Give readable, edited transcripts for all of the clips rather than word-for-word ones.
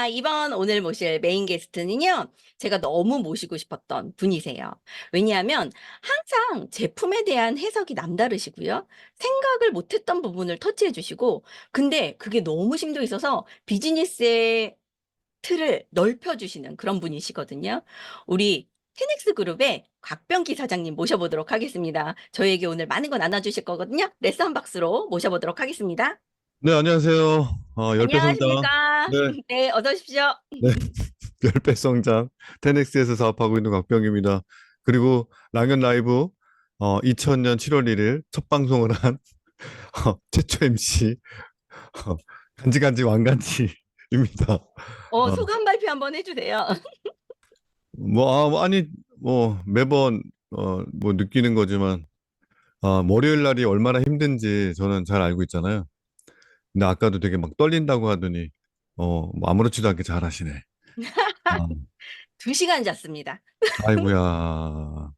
이번 오늘 모실 메인 게스트는요, 제가 너무 모시고 싶었던 분이세요. 왜냐하면 항상 제품에 대한 해석이 남다르시고요. 생각을 못했던 부분을 터치해 주시고, 근데 그게 너무 심도 있어서 비즈니스의 틀을 넓혀 주시는 그런 분이시거든요. 우리 테넥스 그룹의 곽병기 사장님 모셔보도록 하겠습니다. 저희에게 오늘 많은 거 나눠주실 거거든요. 레스 한 박스로 모셔보도록 하겠습니다. 네, 안녕하세요. 10배 성장. 안녕하십니까? 네, 네, 어서 오십시오. 네. 10배 성장. 테넥스에서 사업하고 있는 곽병입니다. 그리고 랑연 라이브 2000년 7월 1일 첫 방송을 한 최초 MC 어, 간지간지 왕간지입니다. 어, 소감 발표 한번 해주세요. 아니, 매번 뭐 느끼는 거지만 월요일 날이 얼마나 힘든지 저는 잘 알고 있잖아요. 근데 아까도 되게 막 떨린다고 하더니 뭐 아무렇지도 않게 잘하시네. 아, 2시간 잤습니다. 아이고야.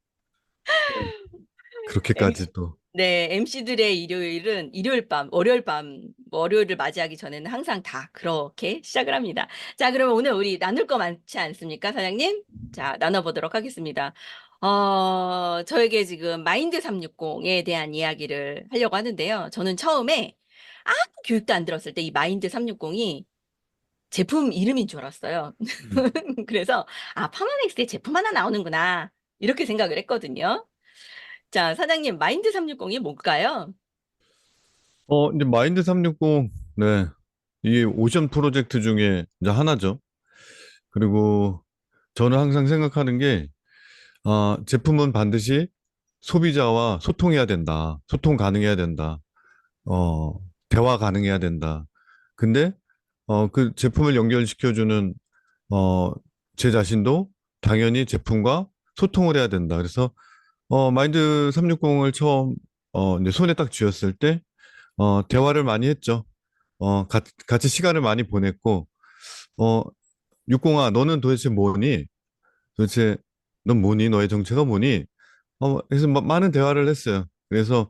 그렇게까지 또. 네, MC들의 일요일은 일요일 밤, 월요일 밤, 월요일을 맞이하기 전에는 항상 다 그렇게 시작을 합니다. 자, 그러면 오늘 우리 나눌 거 많지 않습니까, 사장님? 자, 나눠보도록 하겠습니다. 저에게 지금 마인드 360에 대한 이야기를 하려고 하는데요. 저는 처음에 아무 교육도 안 들었을 때 이 마인드 360이 제품 이름인 줄 알았어요. 음. 그래서, 파마넥스에 제품 하나 나오는구나. 이렇게 생각을 했거든요. 자, 사장님, 마인드 360이 뭘까요? 이제 마인드 360, 네. 이게 오션 프로젝트 중에 이제 하나죠. 그리고 저는 항상 생각하는 게, 제품은 반드시 소비자와 소통해야 된다. 소통 가능해야 된다. 어, 대화 가능해야 된다. 근데, 그 제품을 연결시켜주는, 어, 제 자신도 당연히 제품과 소통을 해야 된다. 그래서, 마인드 360을 처음, 이제 손에 딱 쥐었을 때, 대화를 많이 했죠. 같이 시간을 많이 보냈고, 어, 육공아, 너는 도대체 뭐니? 도대체, 넌 뭐니? 너의 정체가 뭐니? 그래서 많은 대화를 했어요. 그래서,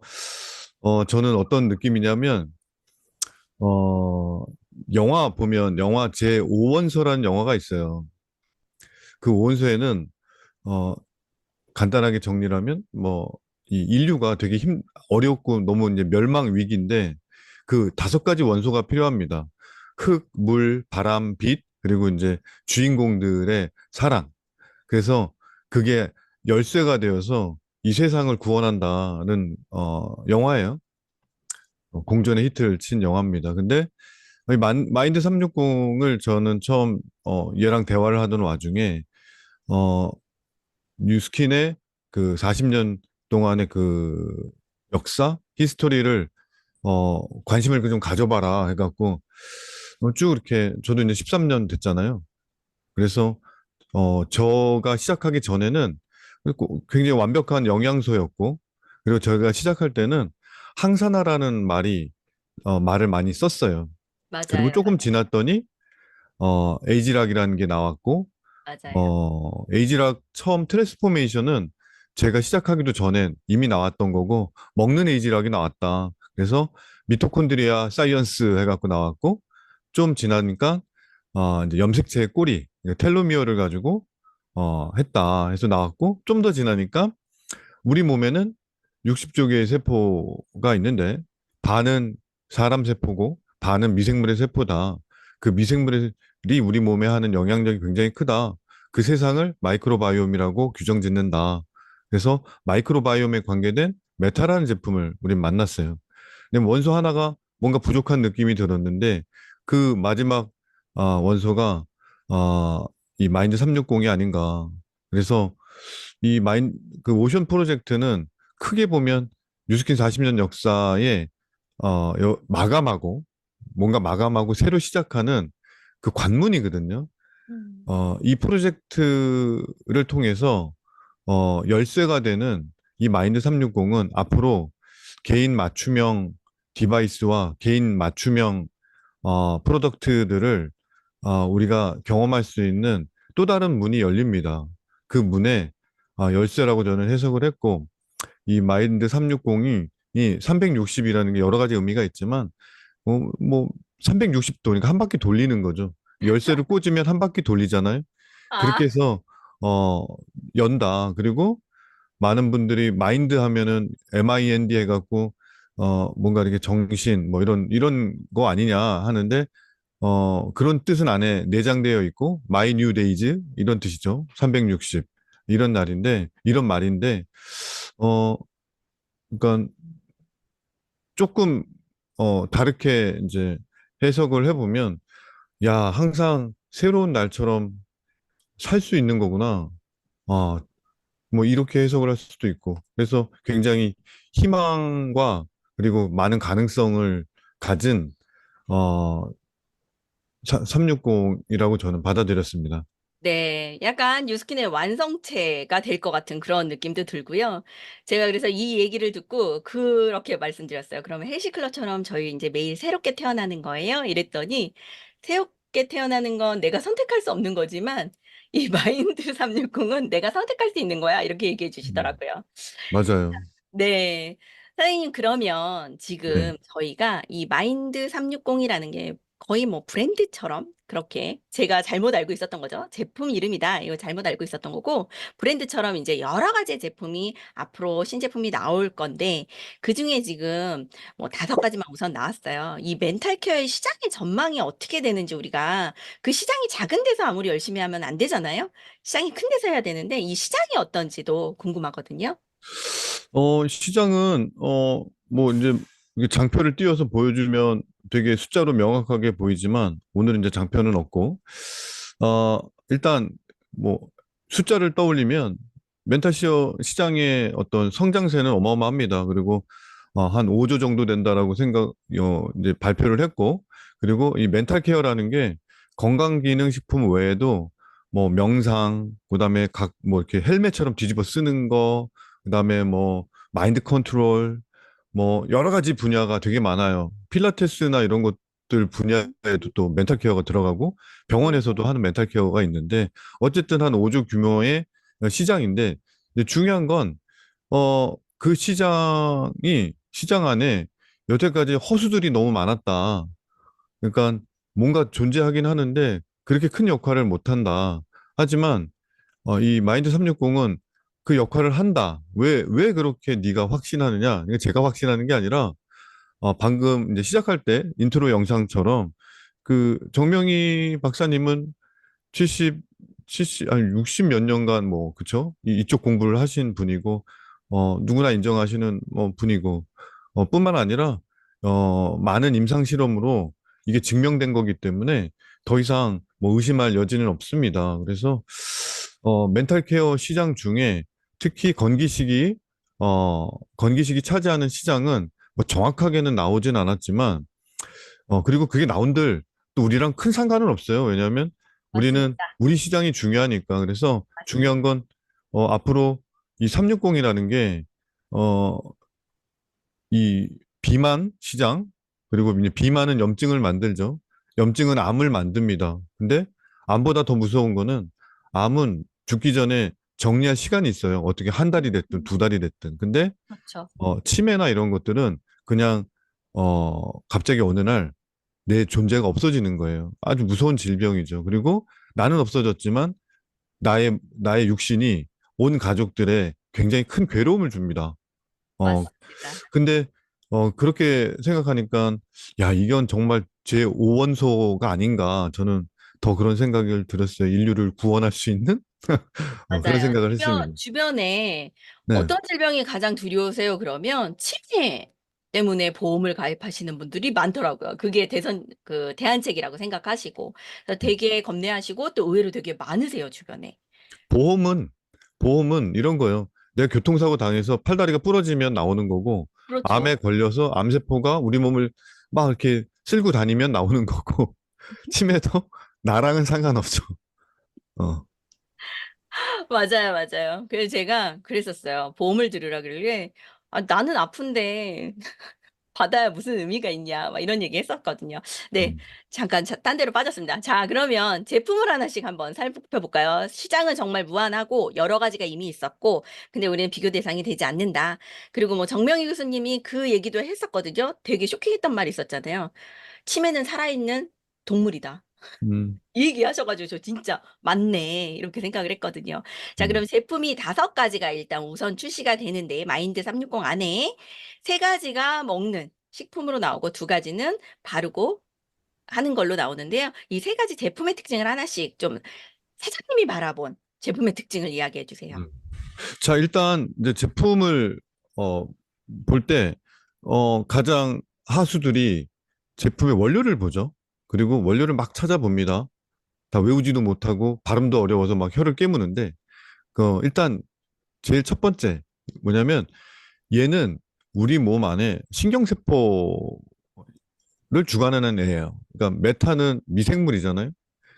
저는 어떤 느낌이냐면, 어, 영화 보면, 영화 제5원서라는 영화가 있어요. 그 5원서에는, 어, 간단하게 정리하면, 이 인류가 되게 어렵고 너무 이제 멸망 위기인데, 그 5가지 원소가 필요합니다. 흙, 물, 바람, 빛, 그리고 이제 주인공들의 사랑. 그래서 그게 열쇠가 되어서 이 세상을 구원한다는 영화예요. 공전의 히트를 친 영화입니다. 근데 이 마인드 360을 저는 처음 얘랑 대화를 하던 와중에 어, 뉴스킨의 그 40년 동안의 그 역사, 히스토리를 관심을 좀 가져봐라 해갖고 쭉 이렇게 저도 이제 13년 됐잖아요. 그래서 저가 시작하기 전에는 굉장히 완벽한 영양소였고, 그리고 저희가 시작할 때는 항산화라는 말을 많이 썼어요. 그리고 맞아요, 조금 지났더니, 에이지락이라는 게 나왔고, 맞아요. 에이지락 처음 트랜스포메이션은 제가 시작하기도 전에 이미 나왔던 거고, 먹는 에이지락이 나왔다. 그래서 미토콘드리아 사이언스 해갖고 나왔고, 좀 지나니까, 이제 염색체의 꼬리, 텔로미어를 가지고, 했다 해서 나왔고, 좀 더 지나니까, 우리 몸에는 60조 개의 세포가 있는데, 반은 사람 세포고, 반은 미생물의 세포다. 그 미생물이 우리 몸에 하는 영향력이 굉장히 크다. 그 세상을 마이크로바이옴이라고 규정 짓는다. 그래서 마이크로바이옴에 관계된 메타라는 제품을 우린 만났어요. 근데 원소 하나가 뭔가 부족한 느낌이 들었는데 그 마지막 원소가 아, 이 마인드 360이 아닌가. 그래서 그 오션 프로젝트는 크게 보면 뉴스킨 40년 역사에 마감하고 뭔가 마감하고 새로 시작하는 그 관문이거든요. 음. 이 프로젝트를 통해서 열쇠가 되는 이 마인드 360은 앞으로 개인 맞춤형 디바이스와 개인 맞춤형 프로덕트들을 우리가 경험할 수 있는 또 다른 문이 열립니다. 그 문에 열쇠라고 저는 해석을 했고 이 마인드 360이 이 360이라는 게 여러 가지 의미가 있지만 뭐 360도 그러니까 한 바퀴 돌리는 거죠. 열쇠를 꽂으면 한 바퀴 돌리잖아요. 아, 그렇게 해서 어 연다. 그리고 많은 분들이 마인드 하면은 MIND 해갖고 뭔가 이렇게 정신 뭐 이런 거 아니냐 하는데 그런 뜻은 안에 내장되어 있고 My New Days 이런 뜻이죠. 360 이런 날인데 이런 말인데 어 그러니까 조금 다르게 이제 해석을 해보면 야 항상 새로운 날처럼 살 수 있는 거구나. 아, 뭐 이렇게 해석을 할 수도 있고 그래서 굉장히 희망과 그리고 많은 가능성을 가진 어 360이라고 저는 받아들였습니다. 네, 약간 뉴스킨의 완성체가 될 것 같은 그런 느낌도 들고요. 제가 그래서 이 얘기를 듣고 그렇게 말씀드렸어요. 그러면 헬시클럽처럼 저희 이제 매일 새롭게 태어나는 거예요? 이랬더니 새롭게 태어나는 건 내가 선택할 수 없는 거지만 이 마인드 360은 내가 선택할 수 있는 거야. 이렇게 얘기해 음, 주시더라고요. 맞아요. 네. 사장님, 그러면 네. 지금 저희가 이 마인드 360이라는 게 거의 뭐 브랜드처럼 그렇게 제가 잘못 알고 있었던 거죠. 제품 이름이다. 이거 잘못 알고 있었던 거고, 브랜드처럼 이제 여러 가지 제품이 앞으로 신제품이 나올 건데, 그 중에 지금 뭐 5가지만 우선 나왔어요. 이 멘탈 케어의 시장의 전망이 어떻게 되는지 우리가 그 시장이 작은 데서 아무리 열심히 하면 안 되잖아요. 시장이 큰 데서 해야 되는데, 이 시장이 어떤지도 궁금하거든요. 시장은 뭐 이제 이게 장표를 띄워서 보여주면 되게 숫자로 명확하게 보이지만 오늘은 이제 장표는 없고 어 일단 뭐 숫자를 떠올리면 멘탈시어 시장의 어떤 성장세는 어마어마합니다. 그리고 한 5조 정도 된다라고 이제 발표를 했고 그리고 이 멘탈 케어라는 게 건강기능식품 외에도 뭐 명상 그다음에 각 뭐 이렇게 헬멧처럼 뒤집어 쓰는 거 그다음에 뭐 마인드 컨트롤 뭐 여러 가지 분야가 되게 많아요. 필라테스나 이런 것들 분야에도 또 멘탈 케어가 들어가고 오, 병원에서도 하는 멘탈 케어가 있는데 어쨌든 한 5조 규모의 시장인데 근데 중요한 건 그 시장 안에 여태까지 허수들이 너무 많았다. 그러니까 뭔가 존재하긴 하는데 그렇게 큰 역할을 못 한다. 하지만 이 마인드 360은 그 역할을 한다. 왜 그렇게 네가 확신하느냐? 이게 제가 확신하는 게 아니라 방금 이제 시작할 때 인트로 영상처럼 그 정명희 박사님은 70, 70, 아니 60 몇 년간 뭐 그쵸? 이쪽 공부를 하신 분이고 누구나 인정하시는 분이고 뿐만 아니라 많은 임상 실험으로 이게 증명된 거기 때문에 더 이상 뭐 의심할 여지는 없습니다. 그래서 멘탈 케어 시장 중에 특히 건기식이 차지하는 시장은 뭐 정확하게는 나오진 않았지만 그리고 그게 나온들 또 우리랑 큰 상관은 없어요. 왜냐하면 우리는 맞습니다. 우리 시장이 중요하니까. 그래서 중요한 맞습니다. 건 앞으로 이 360이라는 게 어, 이 비만 시장 그리고 이제 비만은 염증을 만들죠. 염증은 암을 만듭니다. 근데 암보다 더 무서운 거는 암은 죽기 전에 정리할 시간이 있어요. 어떻게 한 달이 됐든 두 달이 됐든. 근데 그렇죠. 치매나 이런 것들은 그냥 갑자기 어느 날 내 존재가 없어지는 거예요. 아주 무서운 질병이죠. 그리고 나는 없어졌지만 나의 육신이 온 가족들의 굉장히 큰 괴로움을 줍니다. 어, 맞습니다. 근데 그렇게 생각하니까 야, 이건 정말 제 5원소가 아닌가. 저는 더 그런 생각을 들었어요. 인류를 구원할 수 있는 그런 맞아요. 생각을 했습니다. 주변에 네. 어떤 질병이 가장 두려우세요? 그러면 치매 때문에 보험을 가입하시는 분들이 많더라고요. 그게 대안책이라고 생각하시고. 그래서 되게 겁내하시고 또 의외로 되게 많으세요, 주변에. 보험은 보험은 이런 거예요. 내가 교통사고 당해서 팔다리가 부러지면 나오는 거고 암에 그렇죠. 걸려서 암세포가 우리 몸을 막 이렇게 쓸고 다니면 나오는 거고 치매도 나랑은 상관없죠. 어. 맞아요, 맞아요. 그래서 제가 그랬었어요. 보험을 들으라 그러길래, 아, 나는 아픈데 받아야 무슨 의미가 있냐, 막 이런 얘기 했었거든요. 네, 음. 잠깐 딴 데로 빠졌습니다. 자, 그러면 제품을 하나씩 한번 살펴볼까요? 시장은 정말 무한하고 여러 가지가 이미 있었고, 근데 우리는 비교 대상이 되지 않는다. 그리고 뭐 정명희 교수님이 그 얘기도 했었거든요. 되게 쇼킹했던 말이 있었잖아요. 치매는 살아있는 동물이다. 음, 이 얘기 하셔가지고 저 진짜 맞네 이렇게 생각을 했거든요. 자, 음, 그럼 제품이 5가지가 일단 우선 출시가 되는데 마인드 360 안에 3가지가 먹는 식품으로 나오고 2가지는 바르고 하는 걸로 나오는데요. 이 3가지 제품의 특징을 하나씩 좀 사장님이 바라본 제품의 특징을 이야기해 주세요. 음. 자, 일단 이제 제품을 어, 볼 때 가장 하수들이 제품의 원료를 보죠. 그리고 원료를 막 찾아봅니다. 다 외우지도 못하고 발음도 어려워서 막 혀를 깨무는데 일단 제일 첫 번째 뭐냐면 얘는 우리 몸 안에 신경세포를 주관하는 애예요. 그러니까 메타는 미생물이잖아요.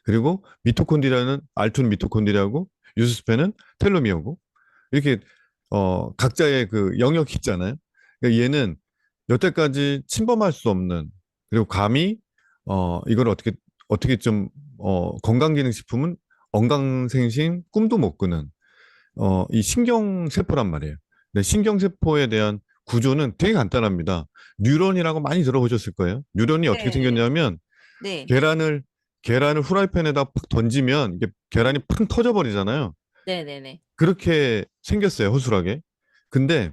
그리고 미토콘드리아는 알툰 미토콘드리아고 유스스펜은 텔로미어고 이렇게 각자의 그 영역이 있잖아요. 그러니까 얘는 여태까지 침범할 수 없는 그리고 감히 이걸 어떻게 좀 건강기능식품은 언강생심 꿈도 못 꾸는 이 신경세포란 말이에요. 근데 신경세포에 대한 구조는 되게 간단합니다. 뉴런이라고 많이 들어보셨을 거예요. 뉴런이 어떻게 네. 생겼냐면 네. 계란을 계란을 후라이팬에다 팍 던지면 이게 계란이 팡 터져버리잖아요. 네네네. 그렇게 생겼어요, 허술하게. 근데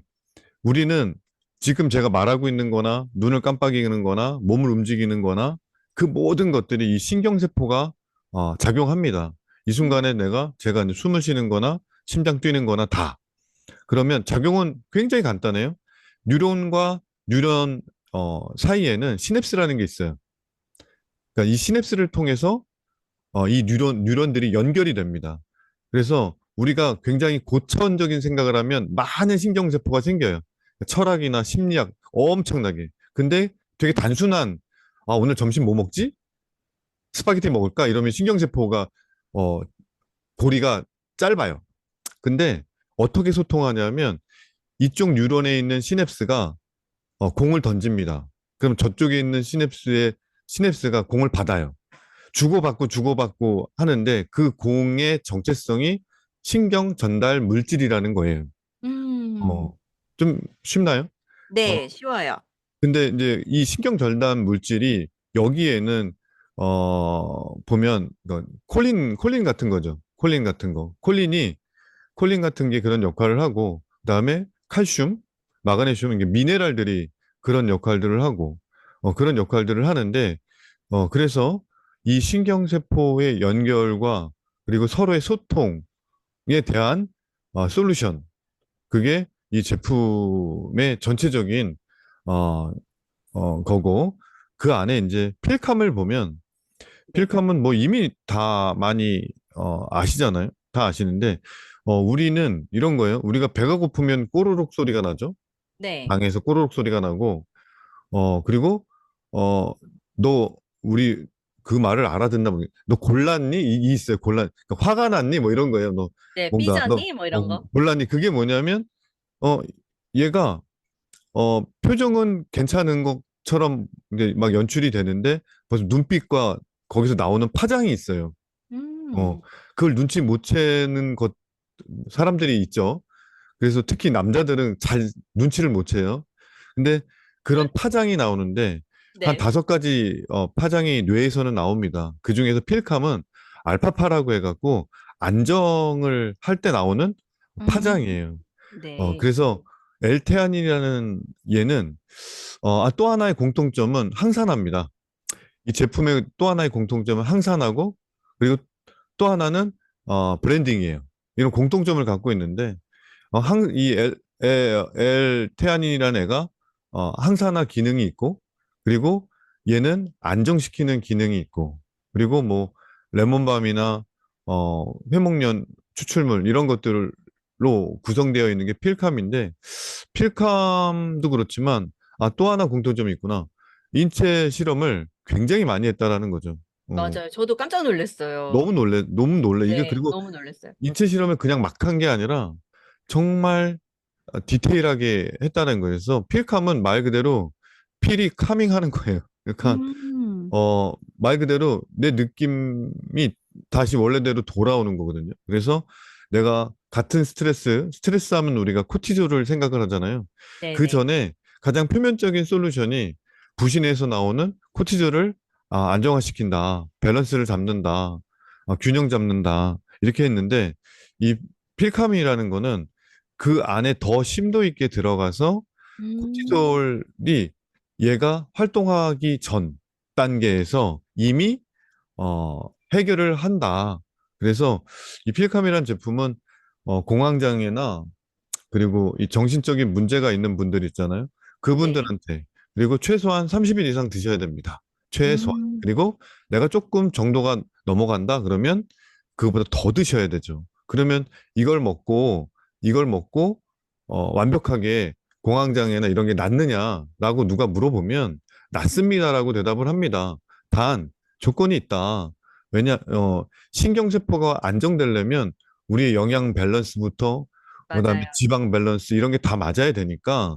우리는 지금 제가 말하고 있는 거나 눈을 깜빡이는 거나 몸을 움직이는 거나 그 모든 것들이 이 신경세포가 작용합니다. 이 음. 순간에 제가 이제 숨을 쉬는 거나 심장 뛰는 거나 다. 그러면 작용은 굉장히 간단해요. 뉴런과 뉴런 사이에는 시냅스라는 게 있어요. 그러니까 이 시냅스를 통해서 이 뉴런들이 연결이 됩니다. 그래서 우리가 굉장히 고차원적인 생각을 하면 많은 신경세포가 생겨요. 철학이나 심리학 엄청나게. 근데 되게 단순한, 오늘 점심 뭐 먹지? 스파게티 먹을까? 이러면 신경세포가, 어, 고리가 짧아요. 근데 어떻게 소통하냐면 이쪽 뉴런에 있는 시냅스가 공을 던집니다. 그럼 저쪽에 있는 시냅스가 공을 받아요. 주고받고 하는데 그 공의 정체성이 신경 전달 물질이라는 거예요. 음. 어, 좀 쉽나요? 어, 네, 쉬워요. 근데 이제 이 신경 전달 물질이 여기에는 보면 콜린 같은 거죠. 콜린 같은 거. 콜린 같은 게 그런 역할을 하고 그다음에 칼슘, 마그네슘 이게 미네랄들이 그런 역할들을 하고 그런 역할들을 하는데 그래서 이 신경세포의 연결과 그리고 서로의 소통에 대한 솔루션 그게 이 제품의 전체적인 어, 거고 그 안에 이제 필감을 보면 네. 필감은 뭐 이미 다 많이 아시잖아요. 다 아시는데 우리는 이런 거예요. 우리가 배가 고프면 꼬르륵 소리가 나죠. 네. 방에서 꼬르륵 소리가 나고 그리고 어 너 우리 그 말을 알아듣나 보네. 너 골랐니? 이 있어요. 그러니까 화가 났니? 뭐 이런 거예요. 너 네, 뭔가 너 삐졌니? 뭐 이런 거. 골랐니? 그게 뭐냐면 어 얘가 표정은 괜찮은 것처럼 이제 막 연출이 되는데 벌써 눈빛과 거기서 나오는 파장이 있어요. 어, 음. 그걸 눈치 못 채는 사람들이 있죠. 그래서 특히 남자들은 잘 눈치를 못 채요. 근데 그런 파장이 나오는데 한 네. 5가지 파장이 뇌에서는 나옵니다. 그중에서 필감은 알파파라고 해갖고 안정을 할 때 나오는 음. 파장이에요. 네. 그래서 L테안이라는 얘는 또 하나의 공통점은 항산화입니다. 이 제품의 또 하나의 공통점은 항산화고 그리고 또 하나는 브랜딩이에요. 이런 공통점을 갖고 있는데 이 L테안인이라는 애가 항산화 기능이 있고 그리고 얘는 안정시키는 기능이 있고 그리고 뭐 레몬밤이나 회목련 추출물 이런 것들로 구성되어 있는 게 필감인데 필감도 그렇지만 또 하나 공통점이 있구나. 인체 실험을 굉장히 많이 했다라는 거죠. 어, 맞아요. 저도 깜짝 놀랐어요. 너무 놀래. 이게 네, 그리고 너무 놀랐어요. 인체 실험을 그냥 막 한 게 아니라 정말 디테일하게 했다는 거예요. 그래서 필감은 말 그대로 필이 카밍하는 거예요. 그러니까 음. 말 그대로 내 느낌이 다시 원래대로 돌아오는 거거든요. 그래서 내가 같은 스트레스 하면 우리가 코티졸을 생각을 하잖아요. 그 네네. 전에 가장 표면적인 솔루션이 부신에서 나오는 코티졸을 안정화시킨다, 밸런스를 잡는다, 균형 잡는다, 이렇게 했는데, 이 필카민이라는 거는 그 안에 더 심도 있게 들어가서 음. 코티솔이 얘가 활동하기 전 단계에서 이미 어, 해결을 한다. 그래서 이 필카미란 제품은 공황장애나 그리고 이 정신적인 문제가 있는 분들 있잖아요. 네. 그분들한테 그리고 최소한 30일 이상 드셔야 됩니다. 최소한. 음. 그리고 내가 조금 정도가 넘어간다 그러면 그거보다 더 드셔야 되죠. 그러면 이걸 먹고 이걸 먹고 완벽하게 공황장애나 이런 게 낫느냐라고 누가 물어보면 낫습니다라고 대답을 합니다. 단 조건이 있다. 신경세포가 안정되려면 우리의 영양 밸런스부터 그다음에 맞아요. 지방 밸런스 이런 게 다 맞아야 되니까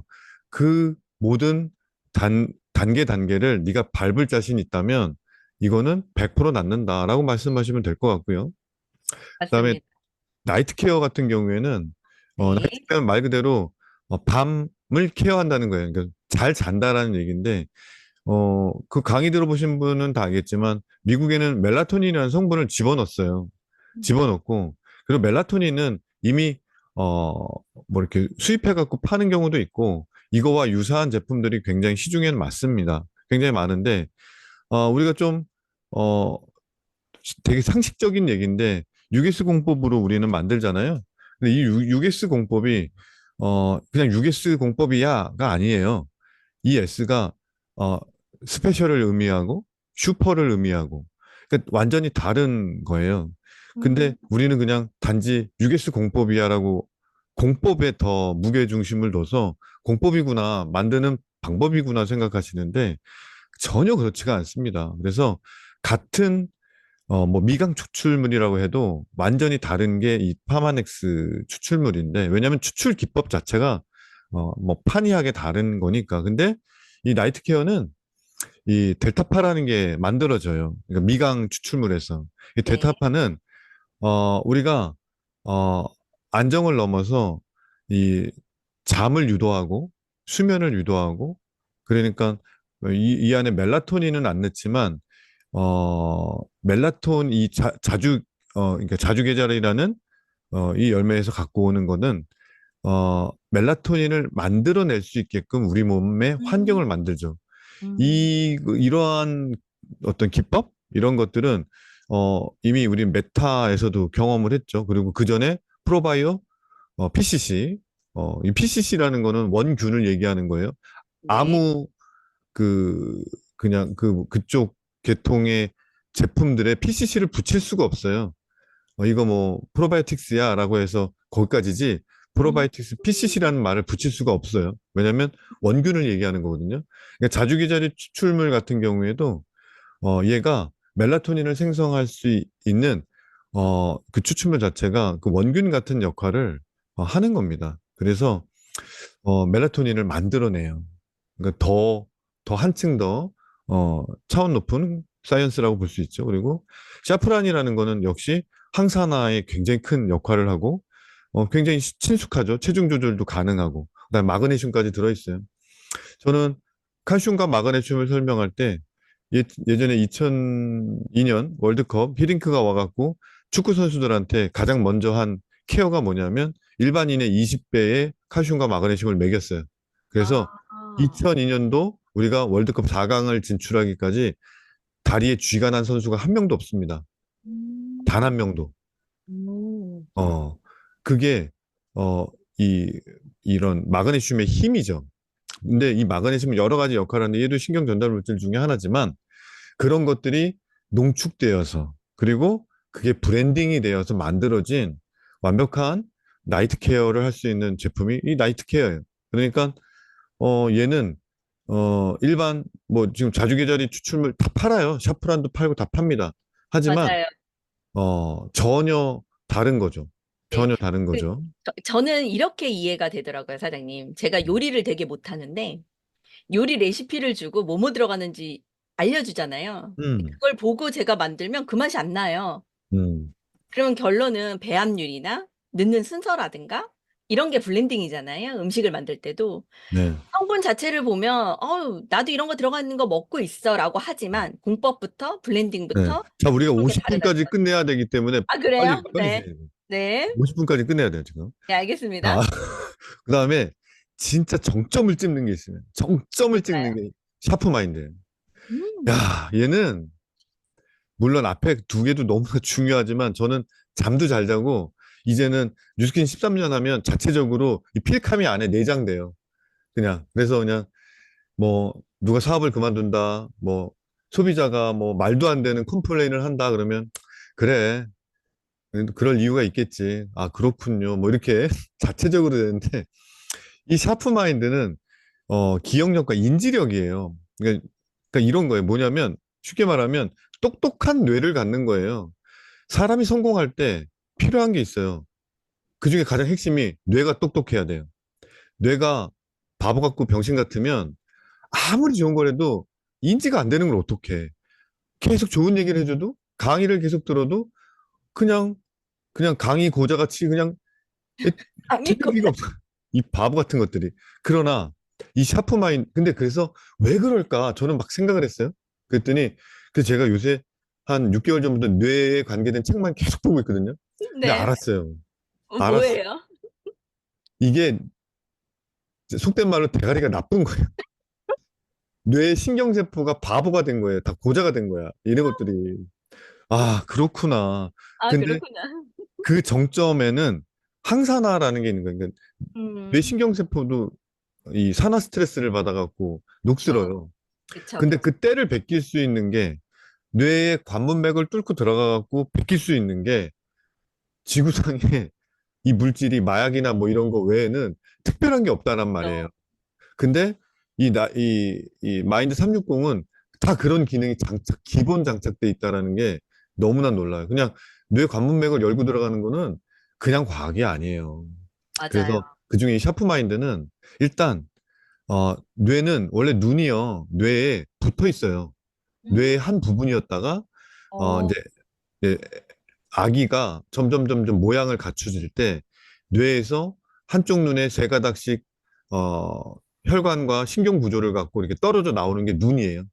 그 모든 단계를 네가 밟을 자신 있다면 이거는 100% 낫는다라고 말씀하시면 될 것 같고요. 그다음에 맞습니다. 나이트 케어 같은 경우에는 나이트 네. 케어는 말 그대로 밤을 케어한다는 거예요. 그러니까 잘 잔다라는 얘기인데 그 강의 들어보신 분은 다 알겠지만 미국에는 멜라토닌이라는 성분을 집어넣었어요. 집어넣고 그리고 멜라토닌은 이미 뭐 이렇게 수입해 갖고 파는 경우도 있고 이거와 유사한 제품들이 굉장히 시중에는 많습니다. 굉장히 많은데 우리가 좀 어, 되게 상식적인 얘기인데 US 공법으로 우리는 만들잖아요. 근데 이 US 공법이 그냥 US 공법이야가 아니에요. 이 S가 어, 스페셜을 의미하고 슈퍼를 의미하고 그러니까 완전히 다른 거예요. 근데 음. 우리는 그냥 단지 유게스 공법이야라고 공법에 더 무게 중심을 둬서 공법이구나 만드는 방법이구나 생각하시는데 전혀 그렇지가 않습니다. 그래서 같은 뭐 미강 추출물이라고 해도 완전히 다른 게 이 파마넥스 추출물인데 왜냐하면 추출 기법 자체가 뭐 판이하게 다른 거니까. 근데 이 나이트 케어는 이 델타파라는 게 만들어져요. 그러니까 미강 추출물에서. 이 네. 델타파는 우리가 어 안정을 넘어서 이 잠을 유도하고 수면을 유도하고 그러니까 이 안에 멜라토닌은 안 넣지만 멜라톤 이 자주 그러니까 자주계절이라는 이 열매에서 갖고 오는 거는 멜라토닌을 만들어낼 수 있게끔 우리 몸의 환경을 음. 만들죠. 음. 이러한 어떤 기법 이런 것들은 이미 우리 메타에서도 경험을 했죠. 그리고 그 전에 프로바이오 PCC 이 PCC라는 거는 원균을 얘기하는 거예요. 네. 아무 그 그냥 그쪽 계통의 제품들에 PCC를 붙일 수가 없어요. 이거 뭐 프로바이오틱스야라고 해서 거기까지지 음. 프로바이오틱스 PCC라는 말을 붙일 수가 없어요. 왜냐하면 원균을 얘기하는 거거든요. 그러니까 자주기자리 추출물 같은 경우에도 얘가 멜라토닌을 생성할 수 있는 그 추출물 자체가 그 원균 같은 역할을 하는 겁니다. 그래서 멜라토닌을 만들어내요. 그러니까 더 한층 더 차원 높은 사이언스라고 볼 수 있죠. 그리고 샤프란이라는 거는 역시 항산화에 굉장히 큰 역할을 하고 굉장히 친숙하죠. 체중 조절도 가능하고 그다음에 마그네슘까지 들어있어요. 저는 칼슘과 마그네슘을 설명할 때 예전에 2002년 월드컵 히딩크가 와갖고 축구 선수들한테 가장 먼저 한 케어가 뭐냐면 일반인의 20배의 칼슘과 마그네슘을 먹였어요. 그래서 아. 2002년도 우리가 월드컵 4강을 진출하기까지 다리에 쥐가 난 선수가 한 명도 없습니다. 단 한 음. 명도. 음. 어, 그게 어, 이 이런 마그네슘의 힘이죠. 근데 이 마그네슘은 여러 가지 역할을 하는데 얘도 신경 전달 물질 중에 하나지만 그런 것들이 농축되어서 그리고 그게 브랜딩이 되어서 만들어진 완벽한 나이트 케어를 할 수 있는 제품이 이 나이트 케어예요. 그러니까 얘는 일반 뭐 지금 자주계자리 추출물 다 팔아요. 샤프란도 팔고 다 팝니다. 하지만 맞아요. 전혀 다른 거죠. 네. 전혀 다른 그 거죠. 저는 이렇게 이해가 되더라고요, 사장님. 제가 요리를 되게 못하는데 요리 레시피를 주고 뭐뭐 들어가는지 알려주잖아요. 음, 그걸 보고 제가 만들면 그 맛이 안 나요. 음, 그러면 결론은 배합률이나 넣는 순서라든가 이런 게 블렌딩이잖아요. 음식을 만들 때도. 네. 성분 자체를 보면, 나도 이런 거 들어가 있는 거 먹고 있어 라고 하지만, 공법부터, 네. 블렌딩부터 자, 우리가 너무 게 50분까지 다르다는 거죠. 끝내야 되기 때문에 아, 빨리, 그래요? 빨리 네. 해야 돼요. 네. 50분까지 끝내야 돼요, 지금. 네, 자, 알겠습니다. 그 다음에 진짜 정점을 찍는 게 있어요. 정점을 찍는 뭘까요? 게 샤프마인드예요. 음. 야, 얘는 물론 앞에 두 개도 너무나 중요하지만 저는 잠도 잘 자고 이제는 뉴스킨 13년 하면 자체적으로 이 필감이 안에 내장돼요. 그냥 그래서 그냥 뭐 누가 사업을 그만둔다, 뭐 소비자가 뭐 말도 안 되는 컴플레인을 한다 그러면 그래 그럴 이유가 있겠지. 아 그렇군요. 뭐 이렇게 자체적으로 되는데 이 샤프 마인드는 기억력과 인지력이에요. 그러니까 이런 거예요. 뭐냐면 쉽게 말하면 똑똑한 뇌를 갖는 거예요. 사람이 성공할 때 필요한 게 있어요. 그중에 가장 핵심이 뇌가 똑똑해야 돼요. 뇌가 바보 같고 병신 같으면 아무리 좋은 거라도 인지가 안 되는 걸 어떡해. 계속 좋은 얘기를 해줘도 강의를 계속 들어도 그냥 강의 고자같이 그냥 아니고. 틀리기가 없어. 이 바보 같은 것들이. 그러나 이 샤프마인 근데 그래서 왜 그럴까? 저는 막 생각을 했어요. 그랬더니 그 제가 요새 한 6개월 전부터 뇌에 관계된 책만 계속 보고 있거든요. 근데 네. 알았어요. 알았어. 뭐예요? 이게 속된 말로 대가리가 나쁜 거예요. 뇌 신경세포가 바보가 된 거예요. 다 고자가 된 거야. 이런 것들이. 아, 그렇구나. 아, 근데 그렇구나. 그 정점에는 항산화라는 게 있는 거예요. 그러니까 뇌 음, 신경세포도 이 산화 스트레스를 받아갖고 그쵸. 녹슬어요. 그쵸, 근데 그쵸. 그 때를 베낄 수 있는 게 뇌의 관문맥을 뚫고 들어가갖고 베낄 수 있는 게 지구상에 이 물질이 마약이나 뭐 이런 거 외에는 특별한 게 없다란 말이에요. 근데 이 마인드 360은 다 그런 기능이 기본 장착돼 있다라는 게 너무나 놀라요. 그냥 뇌 관문맥을 열고 들어가는 거는 그냥 과학이 아니에요. 맞아요. 그래서 그중에 이 샤프 마인드는 일단, 뇌는 원래 눈이요, 뇌에 붙어 있어요. 음, 뇌의 한 부분이었다가, 어, 이제, 이제 아기가 점점 모양을 갖춰질 때 뇌에서 한쪽 눈에 세 가닥씩 혈관과 신경 구조를 갖고 이렇게 떨어져 나오는 게 눈이에요.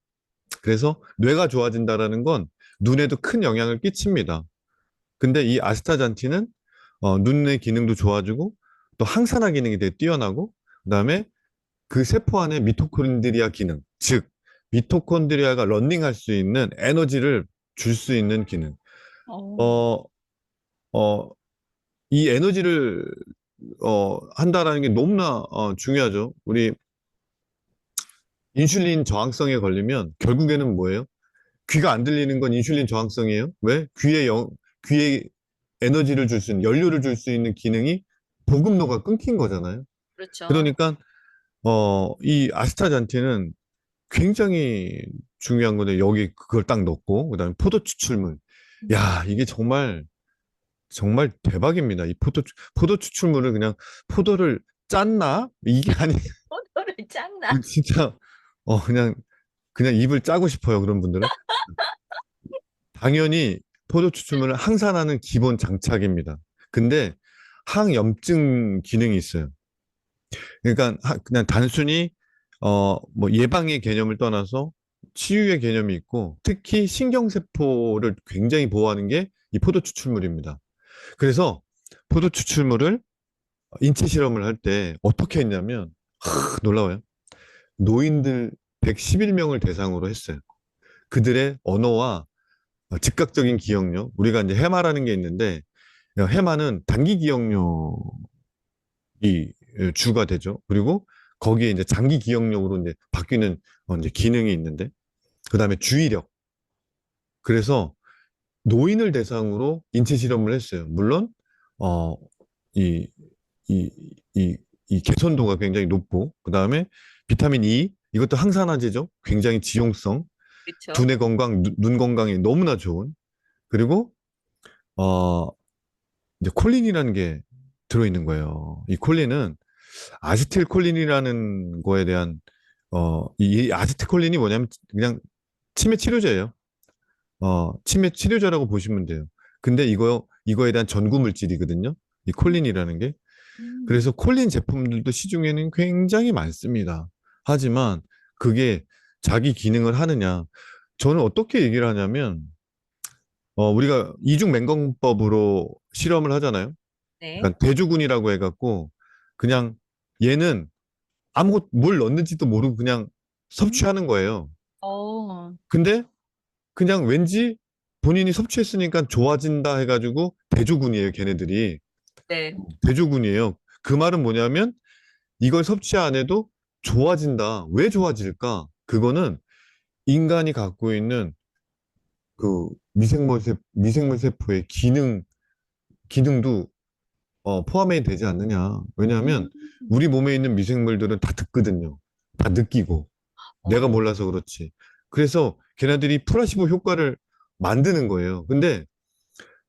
그래서 뇌가 좋아진다라는 건 눈에도 큰 영향을 끼칩니다. 근데 이 아스타잔틴은 눈의 기능도 좋아지고 또 항산화 기능이 되게 뛰어나고 그다음에 그 세포 안에 미토콘드리아 기능, 즉 미토콘드리아가 런닝할 수 있는 에너지를 줄 수 있는 기능. 어, 어, 어, 이 에너지를 한다라는 게 너무나 중요하죠. 우리 인슐린 저항성에 걸리면 결국에는 뭐예요? 귀가 안 들리는 건 인슐린 저항성이에요. 왜? 귀에 에너지를 줄 수 있는, 연료를 줄 수 있는 기능이 보급로가 끊긴 거잖아요. 그렇죠. 그러니까, 이 아스타잔틴은 굉장히 중요한 건데, 여기 그걸 딱 넣고, 그 다음에 포도 추출물. 음, 야, 이게 정말 대박입니다. 포도 추출물을 그냥 포도를 짰나? 이게 아니, 포도를 짰나? 진짜, 그냥 입을 짜고 싶어요. 그런 분들은. 당연히 포도 추출물은 항산화는 기본 장착입니다. 근데 항염증 기능이 있어요. 그러니까 그냥 단순히 뭐 예방의 개념을 떠나서 치유의 개념이 있고 특히 신경세포를 굉장히 보호하는 게 이 포도 추출물입니다. 그래서 포도 추출물을 인체 실험을 할 때 어떻게 했냐면 놀라워요. 노인들 111명을 대상으로 했어요. 그들의 언어와 즉각적인 기억력, 우리가 이제 해마라는 게 있는데 해마는 단기 기억력이 주가 되죠. 그리고 거기에 이제 장기 기억력으로 이제 바뀌는 이제 기능이 있는데 그다음에 주의력. 그래서 노인을 대상으로 인체 실험을 했어요. 물론 어, 이, 이, 이, 이 개선도가 굉장히 높고 그다음에 비타민 E 이것도 항산화제죠. 굉장히 지용성, 그렇죠. 두뇌 건강, 눈 건강에 너무나 좋은. 그리고 어, 이제 콜린이라는 게 들어있는 거예요. 이 콜린은 아세틸콜린이라는 거에 대한 이 아세틸콜린이 뭐냐면 그냥 치매 치료제예요. 치매 치료제라고 보시면 돼요. 근데 이거에 대한 전구 물질이거든요. 이 음, 콜린이라는 게. 음. 그래서 콜린 제품들도 시중에는 굉장히 많습니다. 하지만 그게 자기 기능을 하느냐. 저는 어떻게 얘기를 하냐면, 우리가 이중 맹검법으로 실험을 하잖아요. 네. 그러니까 대주군이라고 해갖고, 그냥 얘는 아무것 뭘 넣는지도 모르고 그냥 음. 섭취하는 거예요. 어. 근데 그냥 왠지 본인이 섭취했으니까 좋아진다 해가지고 대조군이에요, 걔네들이. 네. 대조군이에요. 그 말은 뭐냐면 이걸 섭취 안 해도 좋아진다. 왜 좋아질까? 그거는 인간이 갖고 있는 그 미생물 세포의 기능도 포함이 되지 않느냐. 왜냐하면 음. 우리 몸에 있는 미생물들은 다 듣거든요. 다 느끼고. 내가 어. 몰라서 그렇지. 그래서 걔네들이 플라시보 효과를 만드는 거예요. 근데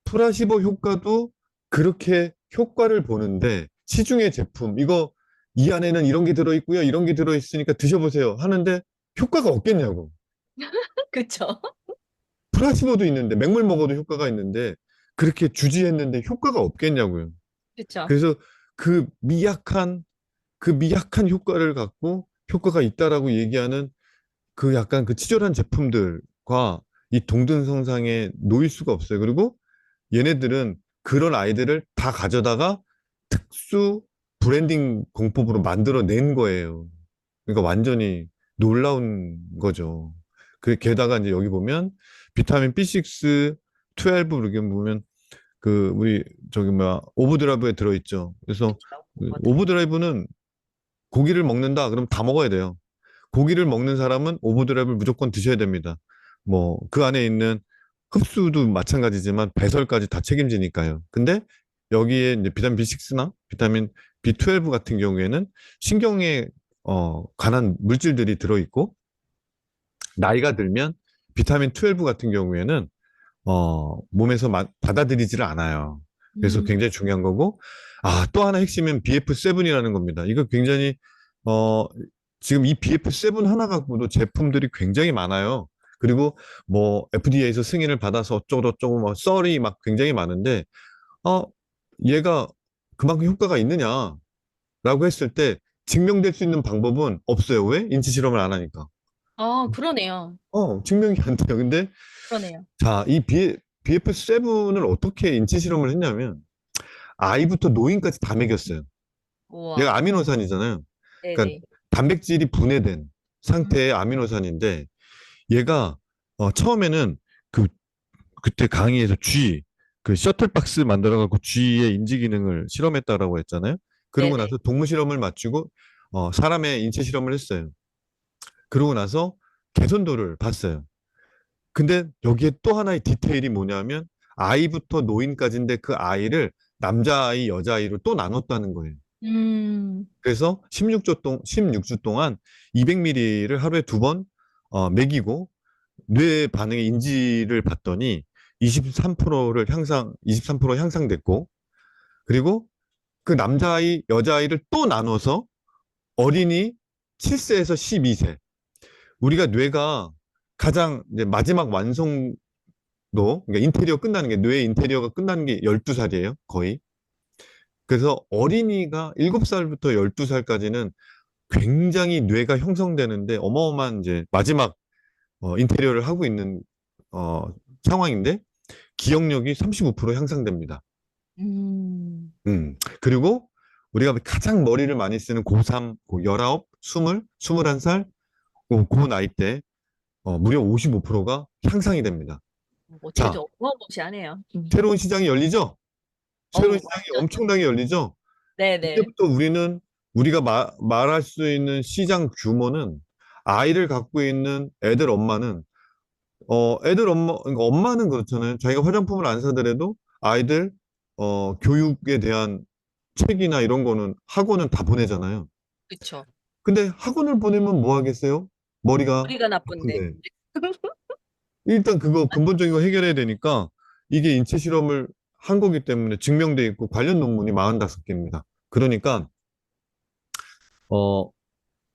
플라시보 효과도 그렇게 효과를 보는데 시중의 제품, 이거 이 안에는 이런 게 들어있고요. 이런 게 들어있으니까 드셔보세요. 하는데 효과가 없겠냐고. 그쵸. 플라시보도 있는데 맹물 먹어도 효과가 있는데 그렇게 주지했는데 효과가 없겠냐고요. 그쵸. 그래서 그 미약한 그 미약한 효과를 갖고 효과가 있다라고 얘기하는 그 약간 그 치졸한 제품들과 이 동등성상에 놓일 수가 없어요. 그리고 얘네들은 그런 아이들을 다 가져다가 특수 브랜딩 공법으로 만들어낸 거예요. 그러니까 완전히 놀라운 거죠. 그 게다가 이제 여기 보면 비타민 B6, 12 이렇게 보면 그 우리 저기 뭐야 오버드라이브에 들어있죠. 그래서 그쵸. 그 맞아요. 오버드라이브는 고기를 먹는다 그럼 다 먹어야 돼요. 고기를 먹는 사람은 오버드라이브를 무조건 드셔야 됩니다. 뭐 그 안에 있는 흡수도 마찬가지지만 배설까지 다 책임지니까요. 근데 여기에 이제 비타민 B6나 비타민 B12 같은 경우에는 신경에 관한 물질들이 들어있고 나이가 들면 비타민 12 같은 경우에는 몸에서 받아들이지를 않아요. 그래서 음. 굉장히 중요한 거고, 또 하나 핵심은 BF7이라는 겁니다. 이거 굉장히, 어, 지금 이 BF7 하나 갖고도 제품들이 굉장히 많아요. 그리고 뭐 FDA에서 승인을 받아서 어쩌고저쩌고 뭐 썰이 막 굉장히 많은데, 어, 얘가 그만큼 효과가 있느냐라고 했을 때 증명될 수 있는 방법은 없어요. 왜? 인체 실험을 안 하니까. 아, 그러네요. 증명이 안 돼요. 근데 그러네요. 자, 이 BF7을 어떻게 인체 실험을 했냐면, 아이부터 노인까지 다 먹였어요. 얘가 우와. 아미노산이잖아요. 그러니까 네네. 단백질이 분해된 음. 상태의 아미노산인데, 얘가, 처음에는 그, 그때 강의에서 그 셔틀박스 만들어갖고 쥐의 인지 기능을 실험했다라고 했잖아요. 그러고 네네. 나서 동물 실험을 마치고, 사람의 인체 실험을 했어요. 그러고 나서 개선도를 봤어요. 근데 여기에 또 하나의 디테일이 뭐냐면 아이부터 노인까지인데 그 아이를 남자아이, 여자아이로 또 나눴다는 거예요. 음. 그래서 16주 동안 200ml를 하루에 두 번 먹이고 뇌 반응의 인지를 봤더니 23% 향상됐고 그리고 그 남자아이, 여자아이를 또 나눠서 어린이 7세에서 12세 우리가 뇌가 가장 이제 마지막 완성 그러니까 인테리어 끝나는 게, 뇌 인테리어가 끝나는 게 12살이에요, 거의. 그래서 어린이가 7살부터 12살까지는 굉장히 뇌가 형성되는데 어마어마한 이제 마지막 인테리어를 하고 있는 어, 상황인데 기억력이 35% 향상됩니다. 음. 그리고 우리가 가장 머리를 많이 쓰는 고3, 고19, 20, 21살, 그 나이 때 무려 55%가 향상이 됩니다. 뭐 자, 진짜 어마무시하네요. 음. 새로운 시장이 열리죠? 새로운 어우, 시장이 완전. 엄청나게 열리죠? 네네. 이제부터 우리가 말할 수 있는 시장 규모는 아이를 갖고 있는 애들 엄마는, 그러니까 엄마는 그렇잖아요. 자기가 화장품을 안 사더라도 아이들, 교육에 대한 책이나 이런 거는 학원은 다 보내잖아요. 그쵸. 근데 학원을 보내면 뭐 하겠어요? 머리가 머리가 나쁜데. 아픈데. 일단 그거 근본적인 거 해결해야 되니까 이게 인체 실험을 한 거기 때문에 증명돼 있고 관련 논문이 45개입니다. 그러니까, 어,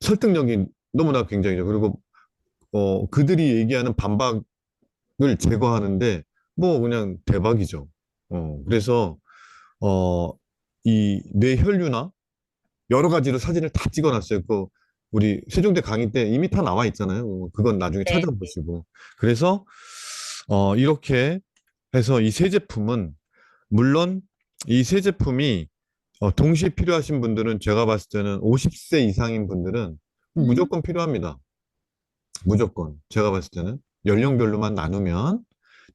설득력이 너무나 굉장히죠. 그리고 그들이 얘기하는 반박을 제거하는데 뭐 그냥 대박이죠. 그래서 어, 이 뇌혈류나 여러 가지로 사진을 다 찍어놨어요. 그 우리 세종대 강의 때 이미 다 나와 있잖아요. 그건 나중에 네. 찾아보시고. 그래서 이렇게 해서 이 세 제품은 물론 이 세 제품이 동시에 필요하신 분들은 제가 봤을 때는 50세 이상인 분들은 음, 무조건 필요합니다. 무조건. 제가 봤을 때는 연령별로만 나누면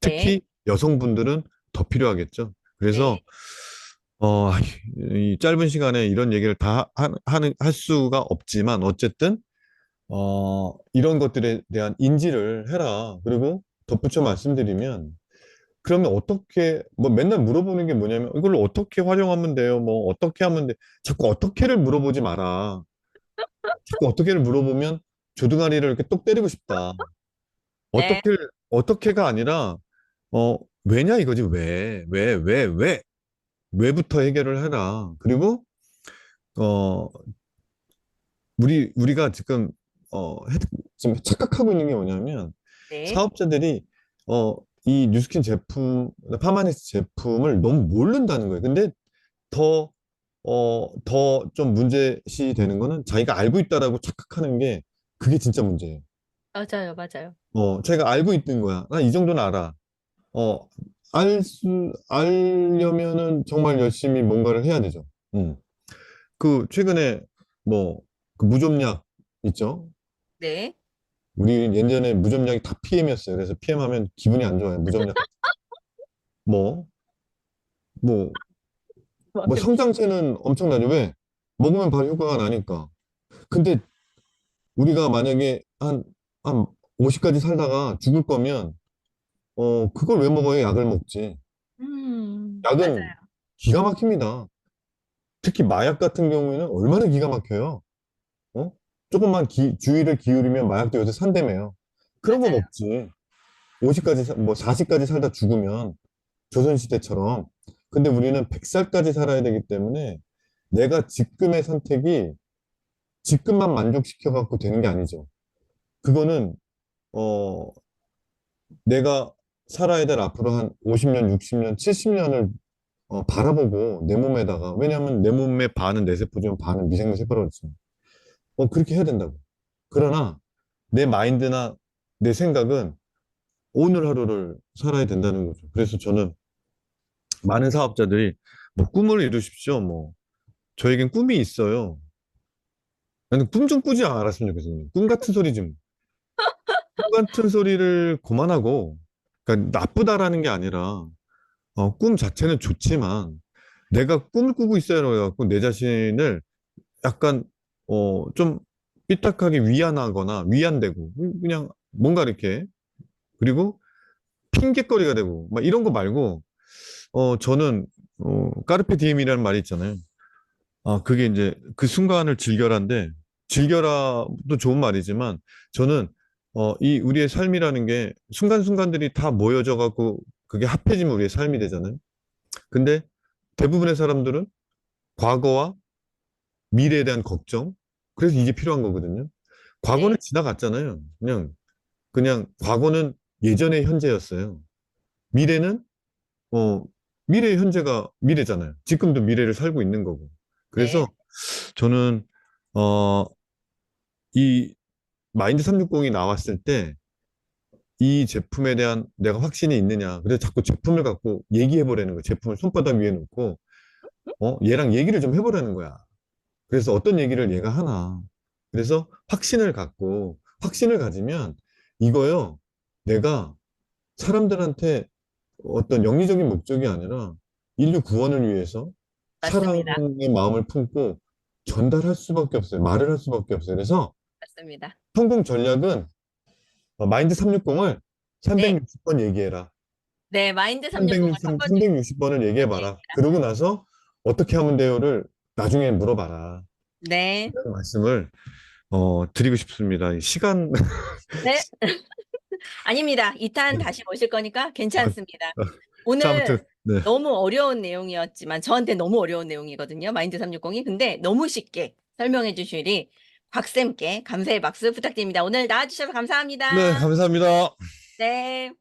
네. 특히 여성분들은 더 필요하겠죠. 그래서 네. 어, 이 짧은 시간에 이런 얘기를 다 할 수가 없지만 어쨌든 이런 것들에 대한 인지를 해라. 그리고 덧붙여 말씀드리면 그러면 어떻게 뭐 맨날 물어보는 게 뭐냐면 이걸 어떻게 활용하면 돼요? 뭐 어떻게 하면 돼? 자꾸 어떻게를 물어보지 마라. 자꾸 어떻게를 물어보면 조등아리를 이렇게 똑 때리고 싶다. 네. 어떻게 어떻게가 아니라 왜냐 이거지. 왜 왜부터 해결을 해라. 그리고 어 우리가 지금 지금 착각하고 있는 게 뭐냐면 네. 사업자들이 이 뉴스킨 제품, 파마니스 제품을 너무 모른다는 거예요. 근데 더 더 좀 문제시 되는 거는 자기가 알고 있다라고 착각하는 게 그게 진짜 문제예요. 맞아요. 맞아요. 자기가 알고 있는 거야. 나 이 정도는 알아. 어, 알려면은 정말 열심히 뭔가를 해야 되죠. 음. 그, 최근에, 뭐, 그 무좀약 있죠? 네. 우리 예전에 무좀약이 다 PM이었어요. 그래서 PM 하면 기분이 안 좋아요. 무좀약. 뭐, 뭐, 뭐 맞아요. 성장세는 엄청나죠. 왜? 먹으면 바로 효과가 나니까. 근데 우리가 만약에 한 50까지 살다가 죽을 거면, 그걸 왜 먹어요? 약을 먹지. 약은 맞아요. 기가 막힙니다. 특히 마약 같은 경우에는 얼마나 기가 막혀요. 어? 조금만 주의를 기울이면 마약도 요새 산다며요. 그런 거 맞아요. 먹지. 50까지, 뭐 40까지 살다 죽으면 조선시대처럼. 근데 우리는 100살까지 살아야 되기 때문에 내가 지금의 선택이 지금만 만족시켜 갖고 되는 게 아니죠. 그거는, 어, 내가 살아야 될 앞으로 한 50년, 60년, 70년을 바라보고 내 몸에다가, 왜냐하면 내 몸의 반은 뇌세포지만 반은 미생물 세포라고. 그렇게 해야 된다고. 그러나 내 마인드나 내 생각은 오늘 하루를 살아야 된다는 거죠. 그래서 저는 많은 사업자들이 뭐 꿈을 이루십시오. 뭐 저에겐 꿈이 있어요. 나는 꿈 좀 꾸지 않았으면 좋겠어요. 꿈 같은 소리 좀. 꿈 같은 소리를 그만하고, 그러니까 나쁘다라는 게 아니라 꿈 자체는 좋지만 내가 꿈을 꾸고 있어요. 그래갖고 내 자신을 약간 좀 삐딱하게 위안하거나 위안되고 그냥 뭔가 이렇게 그리고 핑계거리가 되고 막 이런 거 말고 저는 까르페 디엠이라는 말이 있잖아요. 아 그게 이제 그 순간을 즐겨라인데 즐겨라도 좋은 말이지만 저는 이 우리의 삶이라는 게 순간순간들이 다 모여져 갖고 그게 합해지면 우리의 삶이 되잖아요. 근데 대부분의 사람들은 과거와 미래에 대한 걱정 그래서 이게 필요한 거거든요. 과거는 네. 지나갔잖아요. 그냥 과거는 예전의 현재였어요. 미래는 어, 미래의 현재가 미래잖아요. 지금도 미래를 살고 있는 거고. 네. 그래서 저는, 어, 이 마인드 360이 나왔을 때 이 제품에 대한 내가 확신이 있느냐. 그래서 자꾸 제품을 갖고 얘기해보라는 거예요. 제품을 손바닥 위에 놓고, 얘랑 얘기를 좀 해보라는 거야. 그래서 어떤 얘기를 얘가 하나. 그래서 확신을 갖고, 확신을 가지면 이거요. 내가 사람들한테 어떤 영리적인 목적이 아니라 인류 구원을 위해서 맞습니다. 사랑의 마음을 품고 전달할 수밖에 없어요. 말을 할 수밖에 없어요. 그래서 맞습니다. 성공 전략은 마인드 360을 네. 360번 얘기해라. 네. 마인드 360을 한번 360번을 얘기해봐라. 얘기합니다. 그러고 나서 어떻게 하면 돼요를 나중에 물어봐라. 네. 이런 말씀을 드리고 싶습니다. 이 시간, 네. 아닙니다. 2탄 네. 다시 모실 거니까 아, 괜찮습니다. 자, 아무튼, 오늘 네. 너무 어려운 내용이었지만 저한테 너무 어려운 내용이거든요. 마인드 360이. 근데 너무 쉽게 설명해 주시니 곽쌤께 감사의 박수 부탁드립니다. 오늘 나와주셔서 네, 감사합니다. 감사합니다. 네.